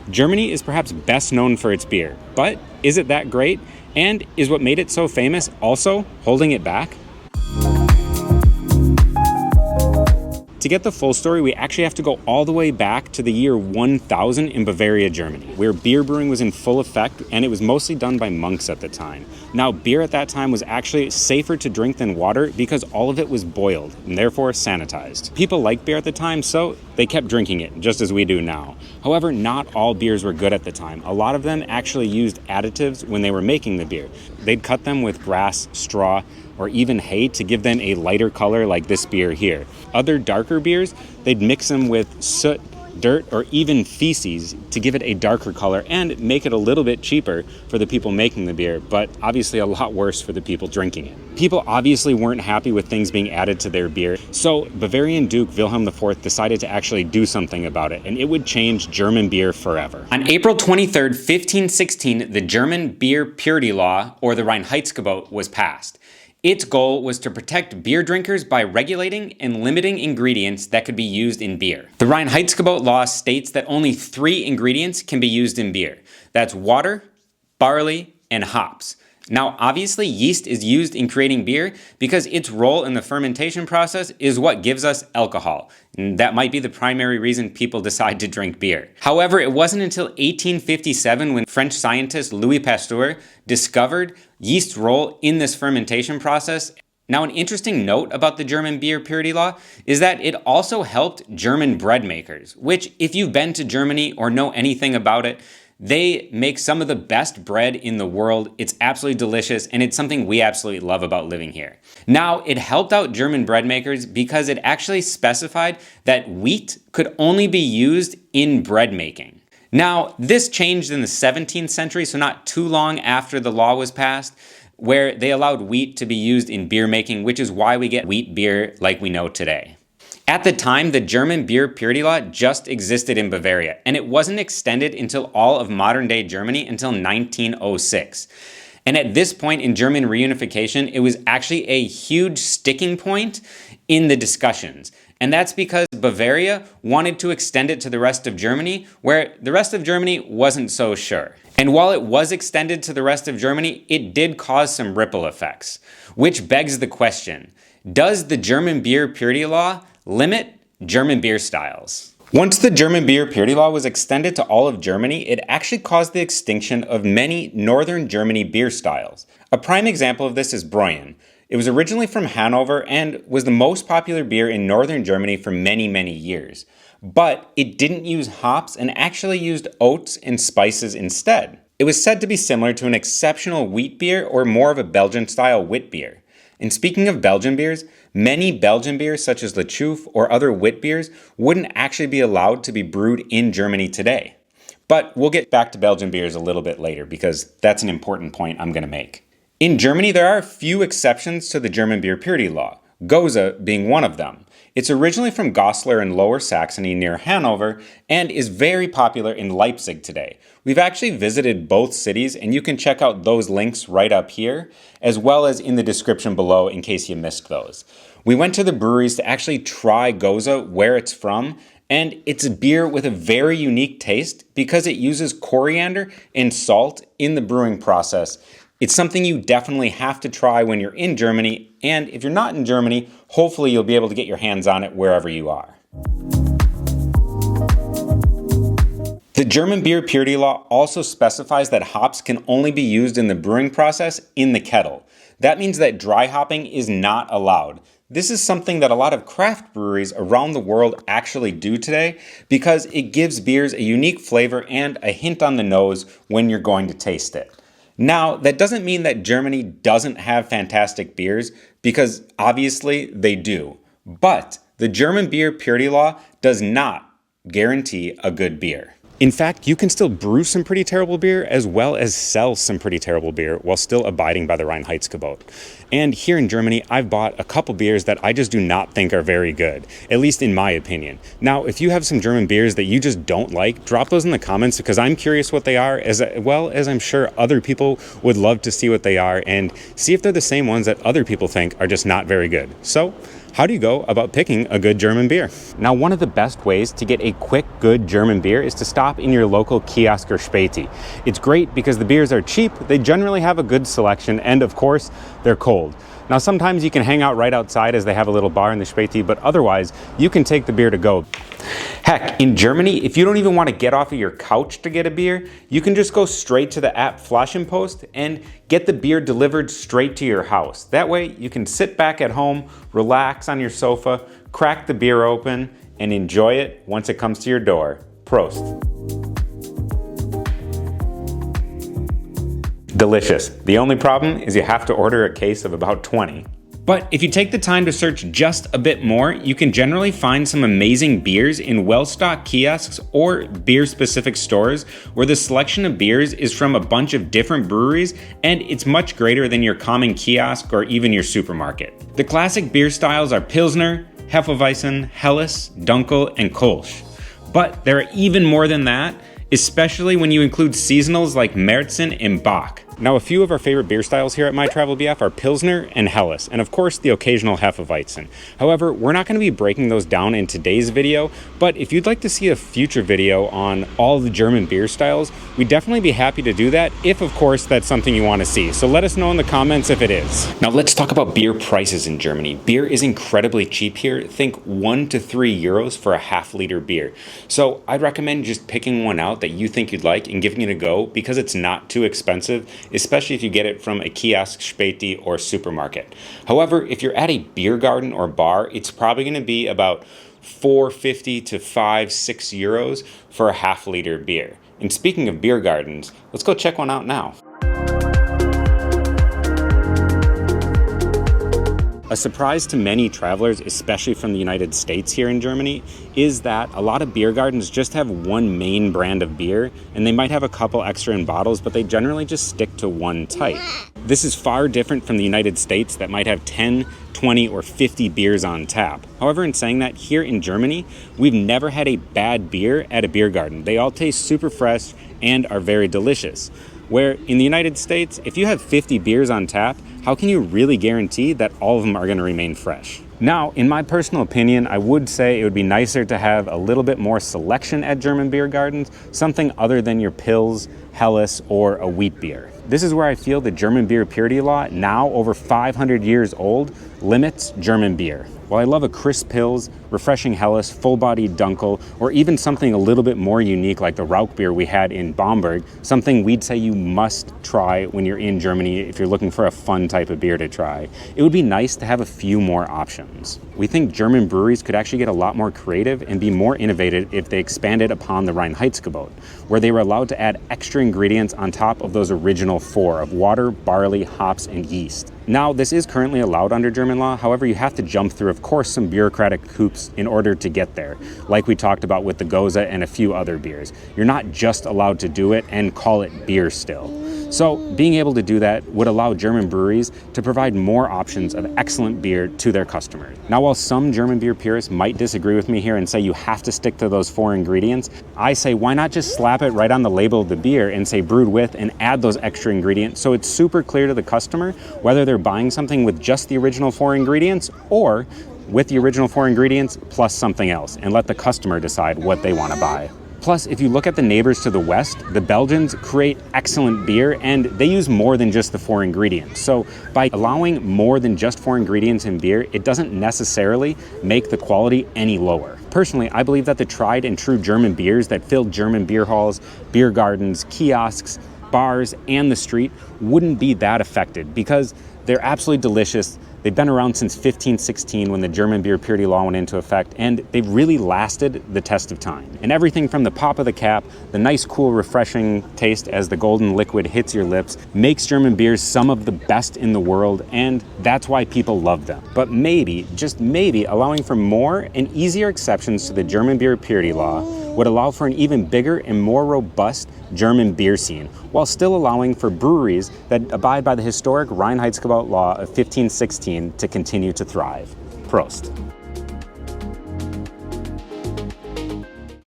Germany is perhaps best known for its beer, but is it that great? And is what made it so famous also holding it back? To get the full story, we actually have to go all the way back to the year 1000 in Bavaria, Germany, where beer brewing was in full effect, and it was mostly done by monks at the time. Now, beer at that time was actually safer to drink than water because all of it was boiled and therefore sanitized. People liked beer at the time, so they kept drinking it, just as we do now. However, not all beers were good at the time. A lot of them actually used additives when they were making the beer. They'd cut them with grass, straw, or even hay to give them a lighter color like this beer here. Other darker beers, they'd mix them with soot, dirt, or even feces to give it a darker color and make it a little bit cheaper for the people making the beer, but obviously a lot worse for the people drinking it. People obviously weren't happy with things being added to their beer, so Bavarian Duke Wilhelm IV decided to actually do something about it, and it would change German beer forever. On April 23rd, 1516, the German Beer Purity Law, or the Reinheitsgebot, was passed. Its goal was to protect beer drinkers by regulating and limiting ingredients that could be used in beer. The Reinheitsgebot law states that only 3 ingredients can be used in beer. That's water, barley, and hops. Now, obviously, yeast is used in creating beer because its role in the fermentation process is what gives us alcohol. And that might be the primary reason people decide to drink beer. However, it wasn't until 1857 when French scientist Louis Pasteur discovered yeast's role in this fermentation process. Now, an interesting note about the German beer purity law is that it also helped German bread makers, which, if you've been to Germany or know anything about it, they make some of the best bread in the world. It's absolutely delicious, and it's something we absolutely love about living here. Now, it helped out German bread makers because it actually specified that wheat could only be used in bread making. Now, this changed in the 17th century, so not too long after the law was passed, where they allowed wheat to be used in beer making, which is why we get wheat beer like we know today. At the time, the German beer purity law just existed in Bavaria, and it wasn't extended until all of modern-day Germany until 1906. And at this point in German reunification, it was actually a huge sticking point in the discussions. And that's because Bavaria wanted to extend it to the rest of Germany, where the rest of Germany wasn't so sure. And while it was extended to the rest of Germany, it did cause some ripple effects, which begs the question, does the German beer purity law limit German beer styles? Once the German beer purity law was extended to all of Germany, it actually caused the extinction of many northern Germany beer styles. A prime example of this is Bräuen. It was originally from Hanover and was the most popular beer in northern Germany for many, many years. But it didn't use hops and actually used oats and spices instead. It was said to be similar to an exceptional wheat beer or more of a Belgian-style wit beer. And speaking of Belgian beers, many Belgian beers such as Le Chouffe or other wit beers wouldn't actually be allowed to be brewed in Germany today. But we'll get back to Belgian beers a little bit later because that's an important point I'm going to make. In Germany, there are a few exceptions to the German beer purity law, Gose being one of them. It's originally from Goslar in Lower Saxony near Hanover and is very popular in Leipzig today. We've actually visited both cities, and you can check out those links right up here, as well as in the description below in case you missed those. We went to the breweries to actually try Gose, where it's from, and it's a beer with a very unique taste because it uses coriander and salt in the brewing process. It's something you definitely have to try when you're in Germany, and if you're not in Germany, hopefully you'll be able to get your hands on it wherever you are. The German beer purity law also specifies that hops can only be used in the brewing process in the kettle. That means that dry hopping is not allowed. This is something that a lot of craft breweries around the world actually do today because it gives beers a unique flavor and a hint on the nose when you're going to taste it. Now, that doesn't mean that Germany doesn't have fantastic beers, because obviously they do. But the German beer purity law does not guarantee a good beer. In fact, you can still brew some pretty terrible beer as well as sell some pretty terrible beer while still abiding by the Reinheitsgebot. And here in Germany, I've bought a couple beers that I just do not think are very good, at least in my opinion. Now, if you have some German beers that you just don't like, drop those in the comments because I'm curious what they are, as well as I'm sure other people would love to see what they are and see if they're the same ones that other people think are just not very good. So How do you go about picking a good German beer? Now, one of the best ways to get a quick, good German beer is to stop in your local kiosk or Späti. It's great because the beers are cheap, they generally have a good selection, and of course, they're cold. Now, sometimes you can hang out right outside as they have a little bar in the Späti, but otherwise, you can take the beer to go. Heck, in Germany, if you don't even want to get off of your couch to get a beer, you can just go straight to the app Flaschenpost and get the beer delivered straight to your house. That way, you can sit back at home, relax on your sofa, crack the beer open, and enjoy it once it comes to your door. Prost. Delicious. The only problem is you have to order a case of about 20. But if you take the time to search just a bit more, you can generally find some amazing beers in well-stocked kiosks or beer-specific stores where the selection of beers is from a bunch of different breweries and it's much greater than your common kiosk or even your supermarket. The classic beer styles are Pilsner, Hefeweizen, Helles, Dunkel, and Kolsch. But there are even more than that, especially when you include seasonals like Märzen and Bock. Now, a few of our favorite beer styles here at My Travel BF are Pilsner and Helles, and of course the occasional Hefeweizen. However, we're not going to be breaking those down in today's video, but if you'd like to see a future video on all the German beer styles, we'd definitely be happy to do that if, of course, that's something you want to see. So let us know in the comments if it is. Now, let's talk about beer prices in Germany. Beer is incredibly cheap here. Think 1 to 3 euros for a half-liter beer. So I'd recommend just picking one out that you think you'd like and giving it a go because it's not too expensive, especially if you get it from a kiosk, Späti, or supermarket. However, if you're at a Biergarten or bar, it's probably going to be about 4.50 to 6 euros for a half-liter beer. And speaking of beer gardens, let's go check one out now. A surprise to many travelers, especially from the United States here in Germany, is that a lot of beer gardens just have one main brand of beer, and they might have a couple extra in bottles, but they generally just stick to one type. This is far different from the United States that might have 10, 20, or 50 beers on tap. However, in saying that, here in Germany, we've never had a bad beer at a beer garden. They all taste super fresh and are very delicious. Where in the United States, if you have 50 beers on tap, how can you really guarantee that all of them are going to remain fresh? Now, in my personal opinion, I would say it would be nicer to have a little bit more selection at German beer gardens, something other than your Pils, Helles, or a wheat beer. This is where I feel the German beer purity law, now over 500 years old, limits German beer. While I love a crisp Pils, refreshing Helles, full-bodied Dunkel, or even something a little bit more unique like the Rauch beer we had in Bamberg, something we'd say you must try when you're in Germany if you're looking for a fun type of beer to try, it would be nice to have a few more options. We think German breweries could actually get a lot more creative and be more innovative if they expanded upon the Reinheitsgebot, where they were allowed to add extra ingredients on top of those original 4 of water, barley, hops, and yeast. Now, this is currently allowed under German law. However, you have to jump through, of course, some bureaucratic hoops in order to get there, like we talked about with the Gose and a few other beers. You're not just allowed to do it and call it beer still. So being able to do that would allow German breweries to provide more options of excellent beer to their customers. Now, while some German beer purists might disagree with me here and say you have to stick to those 4 ingredients, I say why not just slap it right on the label of the beer and say brewed with and add those extra ingredients so it's super clear to the customer whether they're buying something with just the original 4 ingredients or with the original 4 ingredients plus something else, and let the customer decide what they want to buy. Plus, if you look at the neighbors to the west, the Belgians create excellent beer and they use more than just the 4 ingredients. So by allowing more than just 4 ingredients in beer, it doesn't necessarily make the quality any lower. Personally, I believe that the tried and true German beers that filled German beer halls, beer gardens, kiosks, bars, and the street wouldn't be that affected because they're absolutely delicious. They've been around since 1516 when the German beer purity law went into effect, and they've really lasted the test of time. And everything from the pop of the cap, the nice, cool, refreshing taste as the golden liquid hits your lips, makes German beers some of the best in the world, and that's why people love them. But maybe, just maybe, allowing for more and easier exceptions to the German beer purity law would allow for an even bigger and more robust German beer scene, while still allowing for breweries that abide by the historic Reinheitsgebot law of 1516 to continue to thrive. Prost.